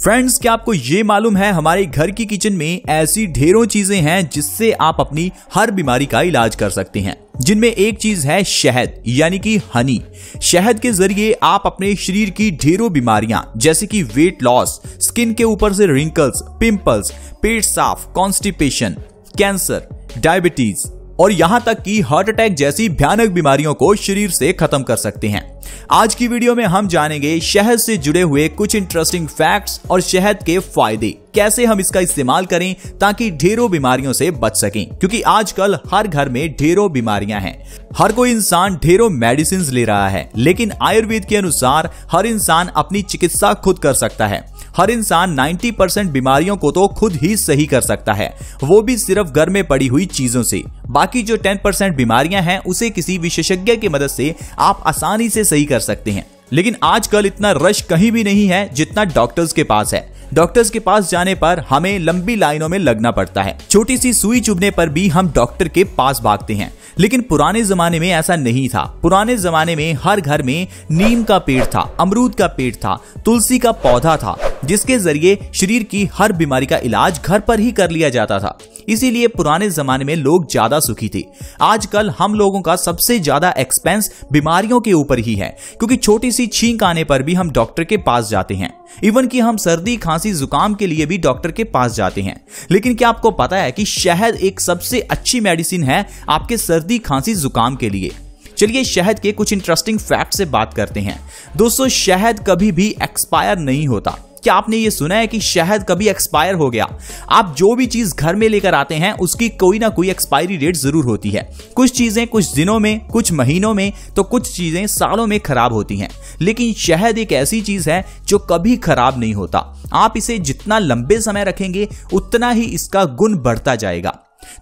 Friends, क्या आपको ये मालूम है हमारे घर की किचन में ऐसी ढेरों चीजें हैं जिससे आप अपनी हर बीमारी का इलाज कर सकते हैं, जिनमें एक चीज है शहद यानी कि हनी। शहद के जरिए आप अपने शरीर की ढेरों बीमारियां जैसे कि वेट लॉस, स्किन के ऊपर से रिंकल्स, पिंपल्स, पेट साफ, कॉन्स्टिपेशन, कैंसर, डायबिटीज और यहां तक कि हार्ट अटैक जैसी भयानक बीमारियों को शरीर से खत्म कर सकते हैं। आज की वीडियो में हम जानेंगे शहद से जुड़े हुए कुछ इंटरेस्टिंग फैक्ट्स और शहद के फायदे, कैसे हम इसका इस्तेमाल करें ताकि ढेरों बीमारियों से बच सकें, क्योंकि आजकल हर घर में ढेरों बीमारियां हैं। हर कोई इंसान ढेरों मेडिसिन ले रहा है, लेकिन आयुर्वेद के अनुसार हर इंसान अपनी चिकित्सा खुद कर सकता है। हर इंसान 90% बीमारियों को तो खुद ही सही कर सकता है, वो भी सिर्फ घर में पड़ी हुई चीजों से। बाकी जो 10% बीमारियां हैं उसे किसी विशेषज्ञ की मदद से आप आसानी से सही कर सकते हैं। लेकिन आजकल इतना रश कहीं भी नहीं है जितना डॉक्टर्स के पास है। डॉक्टर्स के पास जाने पर हमें लंबी लाइनों में लगना पड़ता है, छोटी सी सुई चुभने पर भी हम डॉक्टर के पास भागते हैं। लेकिन पुराने जमाने में ऐसा नहीं था। पुराने जमाने में हर घर में नीम का पेड़ था, अमरूद का पेड़ था, तुलसी का पौधा था, जिसके जरिए शरीर की हर बीमारी का इलाज घर पर ही कर लिया जाता था। इसीलिए पुराने जमाने में लोग ज्यादा सुखी थे। आजकल हम लोगों का सबसे ज्यादा एक्सपेंस बीमारियों के ऊपर ही है, क्योंकि छोटी सी छींक आने पर भी हम डॉक्टर के पास जाते हैं। इवन कि हम सर्दी, खांसी, जुकाम के लिए भी डॉक्टर के पास जाते हैं। लेकिन क्या आपको पता है कि शहद एक सबसे अच्छी मेडिसिन है आपके सर्दी, खांसी, जुकाम के लिए? चलिए शहद के कुछ इंटरेस्टिंग फैक्ट से बात करते हैं। दोस्तों, शहद कभी भी एक्सपायर नहीं होता। क्या आपने ये सुना है कि शहद कभी एक्सपायर हो गया? आप जो भी चीज घर में लेकर आते हैं उसकी कोई ना कोई एक्सपायरी डेट जरूर होती है। कुछ चीजें कुछ दिनों में, कुछ महीनों में, तो कुछ चीजें सालों में खराब होती हैं। लेकिन शहद एक ऐसी चीज है जो कभी खराब नहीं होता। आप इसे जितना लंबे समय रखेंगे उतना ही इसका गुण बढ़ता जाएगा।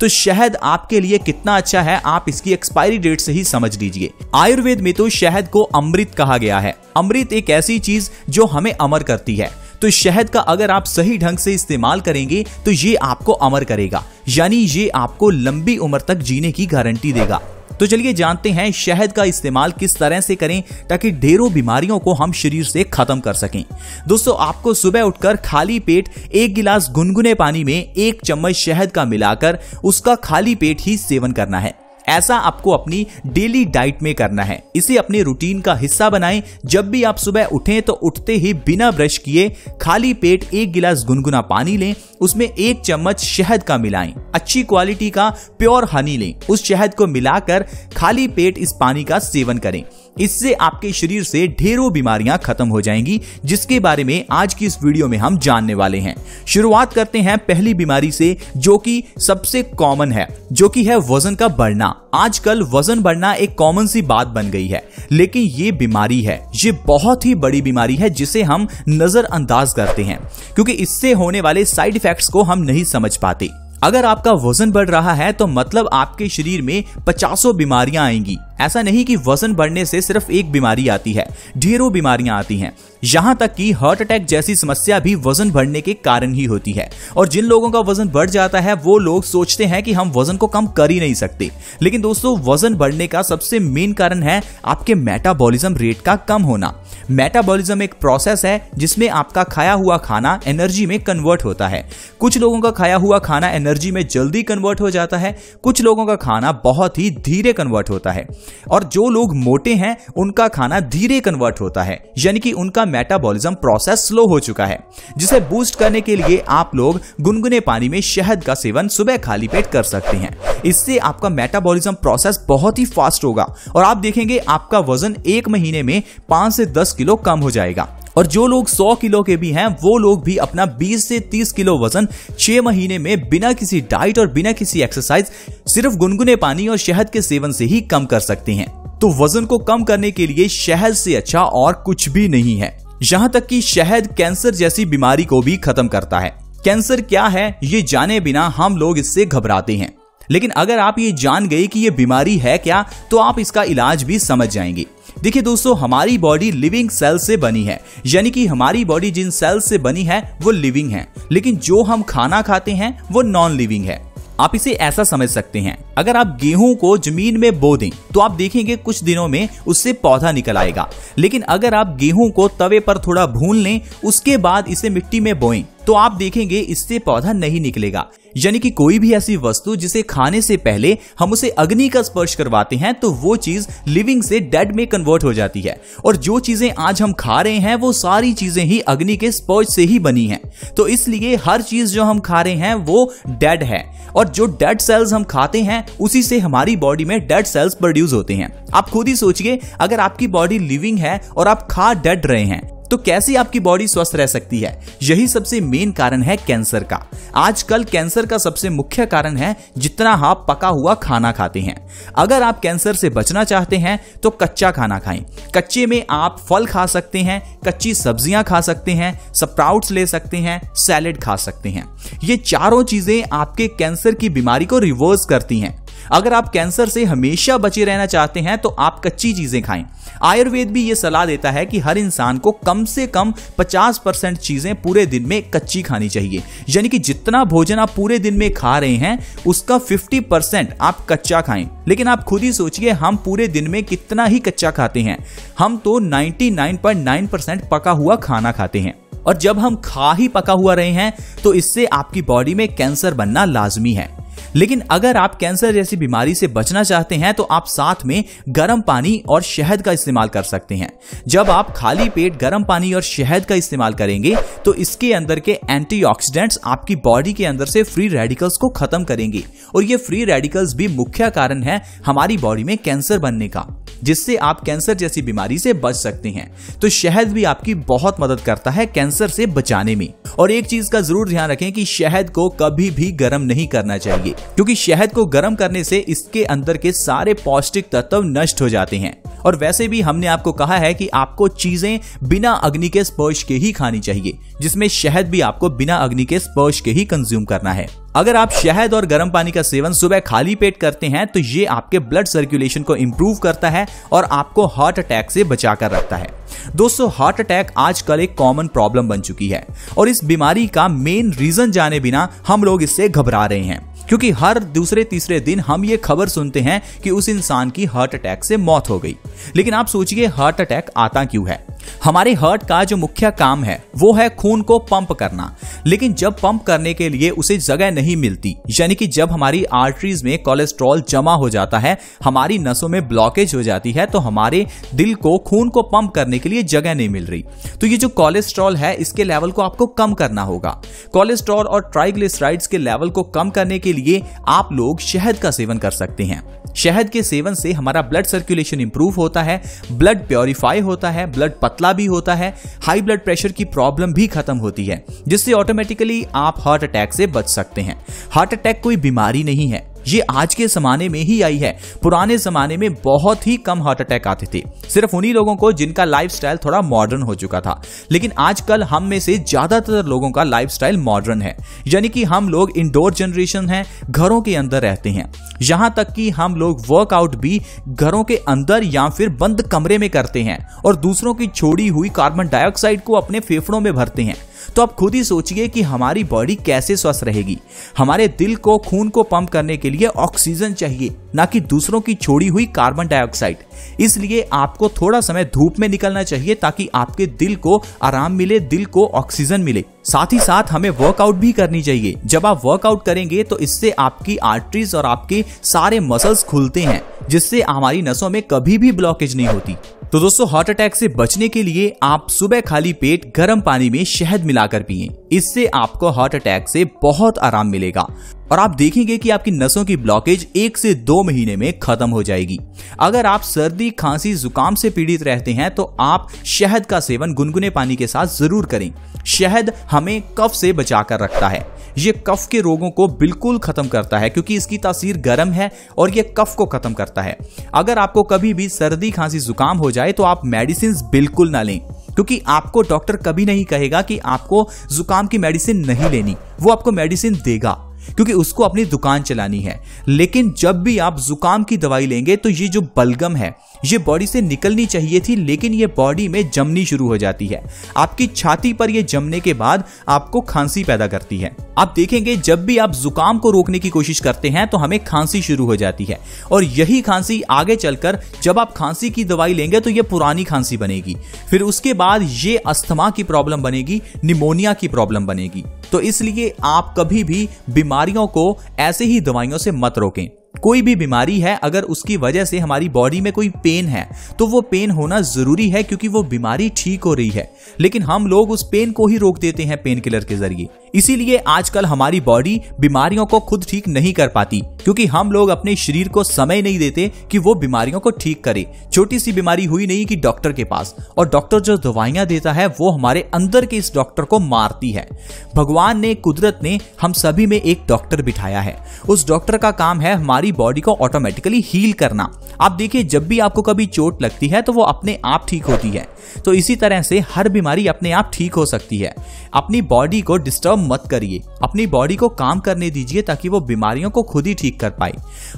तो शहद आपके लिए कितना अच्छा है आप इसकी एक्सपायरी डेट से ही समझ लीजिए। आयुर्वेद में तो शहद को अमृत कहा गया है। अमृत एक ऐसी चीज जो हमें अमर करती है। तो शहद का अगर आप सही ढंग से इस्तेमाल करेंगे तो ये आपको अमर करेगा, यानी ये आपको लंबी उम्र तक जीने की गारंटी देगा। तो चलिए जानते हैं शहद का इस्तेमाल किस तरह से करें ताकि ढेरों बीमारियों को हम शरीर से खत्म कर सकें। दोस्तों, आपको सुबह उठकर खाली पेट 1 गिलास गुनगुने पानी में 1 चम्मच शहद का मिलाकर उसका खाली पेट ही सेवन करना है। ऐसा आपको अपनी डेली डाइट में करना है। इसे अपने रूटीन का हिस्सा बनाएं। जब भी आप सुबह उठें तो उठते ही बिना ब्रश किए खाली पेट 1 गिलास गुनगुना पानी लें, उसमें 1 चम्मच शहद का मिलाएं। अच्छी क्वालिटी का प्योर हनी लें, उस शहद को मिलाकर खाली पेट इस पानी का सेवन करें। इससे आपके शरीर से ढेरों बीमारियां खत्म हो जाएंगी, जिसके बारे में आज की इस वीडियो में हम जानने वाले हैं। शुरुआत करते हैं पहली बीमारी से, जो कि सबसे कॉमन है, जो कि है वजन का बढ़ना। आजकल वजन बढ़ना एक कॉमन सी बात बन गई है, लेकिन ये बीमारी है, ये बहुत ही बड़ी बीमारी है जिसे हम नजरअंदाज करते हैं, क्योंकि इससे होने वाले साइड इफेक्ट्स को हम नहीं समझ पाते। अगर आपका वजन बढ़ रहा है तो मतलब आपके शरीर में 50 बीमारियां आएंगी। ऐसा नहीं कि वजन बढ़ने से सिर्फ एक बीमारी आती है, ढेरों बीमारियां आती हैं। यहां तक कि हार्ट अटैक जैसी समस्या भी वजन बढ़ने के कारण ही होती है। और जिन लोगों का वजन बढ़ जाता है वो लोग सोचते हैं कि हम वजन को कम कर ही नहीं सकते। लेकिन दोस्तों, वजन बढ़ने का सबसे मेन कारण है आपके मेटाबॉलिज्म रेट का कम होना। मेटाबॉलिज्म एक प्रोसेस है जिसमें आपका खाया हुआ खाना एनर्जी में कन्वर्ट होता है। कुछ लोगों का खाया हुआ खाना एनर्जी में जल्दी कन्वर्ट हो जाता है, कुछ लोगों का खाना बहुत ही धीरे कन्वर्ट होता है। और जो लोग मोटे हैं उनका खाना धीरे कन्वर्ट होता है, यानी कि उनका मेटाबॉलिज्म प्रोसेस स्लो हो चुका है। जिसे बूस्ट करने के लिए आप लोग गुनगुने पानी में शहद का सेवन सुबह खाली पेट कर सकते हैं। इससे आपका मेटाबॉलिज्म प्रोसेस बहुत ही फास्ट होगा और आप देखेंगे आपका वजन 1 महीने में 5 से 10 किलो कम हो जाएगा। और जो लोग 100 किलो के भी हैं वो लोग भी अपना 20 से 30 किलो वजन 6 महीने में बिना किसी डाइट और बिना किसी एक्सरसाइज, सिर्फ गुनगुने पानी और शहद के सेवन से ही कम कर सकते हैं। तो वजन को कम करने के लिए शहद से अच्छा और कुछ भी नहीं है। यहां तक कि शहद कैंसर जैसी बीमारी को भी खत्म करता है। कैंसर क्या है ये जाने बिना हम लोग इससे घबराते हैं, लेकिन अगर आप ये जान गए कि ये बीमारी है क्या तो आप इसका इलाज भी समझ जाएंगे। देखिए दोस्तों, हमारी बॉडी लिविंग सेल से बनी है, यानी कि हमारी बॉडी जिन सेल से बनी है वो लिविंग है, लेकिन जो हम खाना खाते हैं वो नॉन लिविंग है। आप इसे ऐसा समझ सकते हैं, अगर आप गेहूं को जमीन में बो दें तो आप देखेंगे कुछ दिनों में उससे पौधा निकल आएगा, लेकिन अगर आप गेहूं को तवे पर थोड़ा भून लें उसके बाद इसे मिट्टी में बोएं तो आप देखेंगे इससे पौधा नहीं निकलेगा। यानी कि कोई भी ऐसी वस्तु जिसे खाने से पहले हम उसे अग्नि का स्पर्श करवाते हैं तो वो चीज लिविंग से डेड में कन्वर्ट हो जाती है, और जो चीजें आज हम खा रहे हैं वो सारी चीजें ही अग्नि के स्पर्श से ही बनी हैं। तो इसलिए हर चीज जो हम खा रहे हैं वो डेड है, और जो डेड सेल्स हम खाते हैं उसी से हमारी बॉडी में डेड सेल्स प्रोड्यूस होते हैं। आप खुद ही सोचिए, अगर आपकी बॉडी लिविंग है और आप खा डेड रहे हैं तो कैसे आपकी बॉडी स्वस्थ रह सकती है। यही सबसे मेन कारण है कैंसर का। आजकल कैंसर का सबसे मुख्य कारण है जितना आप पका हुआ खाना खाते हैं। अगर आप कैंसर से बचना चाहते हैं तो कच्चा खाना खाएं। कच्चे में आप फल खा सकते हैं, कच्ची सब्जियां खा सकते हैं, स्प्राउट्स ले सकते हैं, सैलेड खा सकते हैं। ये चारों चीजें आपके कैंसर की बीमारी को रिवर्स करती हैं। अगर आप कैंसर से हमेशा बचे रहना चाहते हैं तो आप कच्ची चीजें खाएं। आयुर्वेद भी ये सलाह देता है कि हर इंसान को कम से कम 50% चीजें पूरे दिन में कच्ची खानी चाहिए। यानी कि जितना भोजन आप पूरे दिन में खा रहे हैं उसका 50% आप कच्चा खाएं। लेकिन आप खुद ही सोचिए, हम पूरे दिन में कितना ही कच्चा खाते हैं। हम तो 99.9% पका हुआ खाना खाते हैं, और जब हम खा ही पका हुआ रहे हैं तो इससे आपकी बॉडी में कैंसर बनना लाजमी है। लेकिन अगर आप कैंसर जैसी बीमारी से बचना चाहते हैं तो आप साथ में गर्म पानी और शहद का इस्तेमाल कर सकते हैं। जब आप खाली पेट गर्म पानी और शहद का इस्तेमाल करेंगे तो इसके अंदर के एंटीऑक्सीडेंट्स आपकी बॉडी के अंदर से फ्री रेडिकल्स को खत्म करेंगे, और ये फ्री रेडिकल्स भी मुख्य कारण है हमारी बॉडी में कैंसर बनने का, जिससे आप कैंसर जैसी बीमारी से बच सकते हैं। तो शहद भी आपकी बहुत मदद करता है कैंसर से बचाने में। और एक चीज का जरूर ध्यान रखें कि शहद को कभी भी गर्म नहीं करना चाहिए, क्योंकि शहद को गर्म करने से इसके अंदर के सारे पौष्टिक तत्व नष्ट हो जाते हैं। और वैसे भी हमने आपको कहा है कि आपको चीजें बिना अग्नि के स्पर्श के ही खानी चाहिए, जिसमें शहद भी आपको बिना अग्नि के स्पर्श के ही कंज्यूम करना है। अगर आप शहद और गर्म पानी का सेवन सुबह खाली पेट करते हैं तो ये आपके ब्लड सर्कुलेशन को इंप्रूव करता है और आपको हार्ट अटैक से बचाकर रखता है। दोस्तों, हार्ट अटैक आजकल एक कॉमन प्रॉब्लम बन चुकी है, और इस बीमारी का मेन रीजन जाने बिना हम लोग इससे घबरा रहे हैं, क्योंकि हर दूसरे तीसरे दिन हम ये खबर सुनते हैं कि उस इंसान की हार्ट अटैक से मौत हो गई। लेकिन आप सोचिए, हार्ट अटैक आता क्यों है? हमारे हार्ट का जो मुख्य काम है वो है खून को पंप करना, लेकिन जब पंप करने के लिए उसे जगह नहीं मिलती, यानी कि जब हमारी आर्टरीज में कोलेस्ट्रॉल जमा हो जाता है, हमारी नसों में ब्लॉकेज हो जाती है, तो हमारे दिल को खून को पंप करने के लिए जगह नहीं मिल रही। तो ये जो कोलेस्ट्रॉल है इसके लेवल को आपको कम करना होगा। कोलेस्ट्रॉल और ट्राइग्लिसराइड्स के लेवल को कम करने के लिए आप लोग शहद का सेवन कर सकते हैं। शहद के सेवन से हमारा ब्लड सर्कुलेशन इंप्रूव होता है, ब्लड प्योरीफाई होता है, ब्लड पतला भी होता है, हाई ब्लड प्रेशर की प्रॉब्लम भी खत्म होती है, जिससे ऑटोमेटिकली आप हार्ट अटैक से बच सकते हैं। हार्ट अटैक कोई बीमारी नहीं है, ये आज के जमाने में ही आई है। पुराने जमाने में बहुत ही कम हार्ट अटैक आते थे, सिर्फ उन्हीं लोगों को जिनका लाइफस्टाइल थोड़ा मॉडर्न हो चुका था। लेकिन आजकल हम में से ज्यादातर लोगों का लाइफस्टाइल मॉडर्न है, यानी कि हम लोग इंडोर जनरेशन है, घरों के अंदर रहते हैं। यहां तक कि हम लोग वर्कआउट भी घरों के अंदर या फिर बंद कमरे में करते हैं, और दूसरों की छोड़ी हुई कार्बन डाइऑक्साइड को अपने फेफड़ों में भरते हैं। तो आप खुद ही सोचिए कि हमारी बॉडी कैसे स्वस्थ रहेगी। हमारे दिल को खून को पंप करने के लिए ऑक्सीजन चाहिए, ना कि दूसरों की छोड़ी हुई कार्बन डाइऑक्साइड। इसलिए आपको थोड़ा समय धूप में निकलना चाहिए ताकि आपके दिल को आराम मिले, दिल को ऑक्सीजन मिले। साथ ही साथ हमें वर्कआउट भी करनी चाहिए। जब आप वर्कआउट करेंगे तो इससे आपकी आर्टरीज और आपके सारे मसल्स खुलते हैं, जिससे हमारी नसों में कभी भी ब्लॉकेज नहीं होती। तो दोस्तों, हार्ट अटैक से बचने के लिए आप सुबह खाली पेट गर्म पानी में शहद मिलाकर पिएं। इससे आपको हार्ट अटैक से बहुत आराम मिलेगा, और आप देखेंगे कि आपकी नसों की ब्लॉकेज 1 से 2 महीने में खत्म हो जाएगी। अगर आप सर्दी, खांसी, जुकाम से पीड़ित रहते हैं तो आप शहद का सेवन गुनगुने पानी के साथ जरूर करें। शहद हमें कफ से बचाकर रखता है। ये कफ के रोगों को बिल्कुल खत्म करता है, क्योंकि इसकी तासीर गर्म है और ये कफ को खत्म करता है। अगर आपको कभी भी सर्दी, खांसी, जुकाम हो जाए तो आप मेडिसिन बिल्कुल ना लें, क्योंकि आपको डॉक्टर कभी नहीं कहेगा कि आपको जुकाम की मेडिसिन नहीं लेनी। वो आपको मेडिसिन देगा, क्योंकि उसको अपनी दुकान चलानी है। लेकिन जब भी आप जुकाम की दवाई लेंगे तो ये जो बलगम है, ये बॉडी से निकलनी चाहिए थी, लेकिन ये बॉडी में जमनी शुरू हो जाती है। आपकी छाती पर ये जमने के बाद आपको खांसी पैदा करती है। आप देखेंगे जब भी आप जुकाम को रोकने की कोशिश करते हैं तो हमें खांसी शुरू हो जाती है, और यही खांसी आगे चलकर जब आप खांसी की दवाई लेंगे तो ये पुरानी खांसी बनेगी, फिर उसके बाद ये अस्थमा की प्रॉब्लम बनेगी, निमोनिया की प्रॉब्लम बनेगी। तो इसलिए आप कभी भी बीमारियों को ऐसे ही दवाइयों से मत रोकें। कोई भी बीमारी है, अगर उसकी वजह से हमारी बॉडी में कोई पेन है तो वो पेन होना जरूरी है, क्योंकि वो बीमारी ठीक हो रही है, लेकिन हम लोग उस पेन को ही रोक देते हैं पेन किलर के जरिए। इसीलिए आजकल हमारी बॉडी बीमारियों को खुद ठीक नहीं कर पाती, क्योंकि हम लोग अपने शरीर को समय नहीं देते कि वो बीमारियों को ठीक करे। छोटी सी बीमारी हुई नहीं कि डॉक्टर के पास, और डॉक्टर जो दवाइयां देता है वो हमारे अंदर के इस डॉक्टर को मारती है। भगवान ने, कुदरत ने हम सभी में एक डॉक्टर बिठाया है। उस डॉक्टर का काम है हमारी बॉडी को ऑटोमेटिकली हील करना। आप देखिए, जब भी आपको कभी चोट लगती है तो वो अपने आप ठीक होती है। तो इसी तरह से हर बीमारी अपने आप ठीक हो सकती है। अपनी बॉडी को डिस्टर्ब मत करिए, अपनी बॉडी को काम करने दीजिए ताकि वो बीमारियों को खुद ही ठीक कर पाए।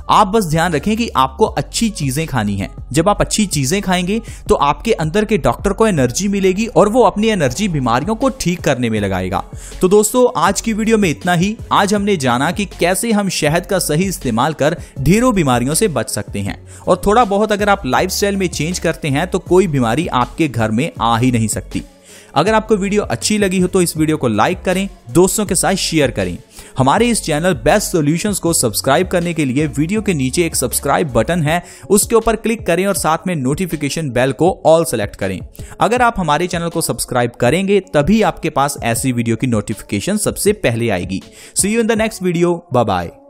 आप बस ध्यान रखें कि आपको अच्छी चीजें खानी है। जब आप अच्छी चीजें खाएंगे तो आपके अंदर के डॉक्टर को एनर्जी मिलेगी, और वो अपनी एनर्जी बीमारियों को ठीक करने में लगाएगा। तो दोस्तों, आज की वीडियो में इतना ही। आज हमने जाना कि कैसे हम शहद का सही इस्तेमाल कर ढेरों बीमारियों से बच सकते हैं, और थोड़ा बहुत अगर आप लाइफस्टाइल में चेंज करते हैं तो कोई बीमारी आपके घर में आ ही नहीं सकती। अगर आपको वीडियो अच्छी लगी हो तो इस वीडियो को लाइक करें, दोस्तों के साथ शेयर करें। हमारे इस चैनल बेस्ट सॉल्यूशंस को सब्सक्राइब करने के लिए वीडियो के नीचे एक सब्सक्राइब बटन है, उसके ऊपर क्लिक करें और साथ में नोटिफिकेशन बेल को ऑल सेलेक्ट करें। अगर आप हमारे चैनल को सब्सक्राइब करेंगे तभी आपके पास ऐसी वीडियो की नोटिफिकेशन सबसे पहले आएगी। See you in the next video. Bye bye.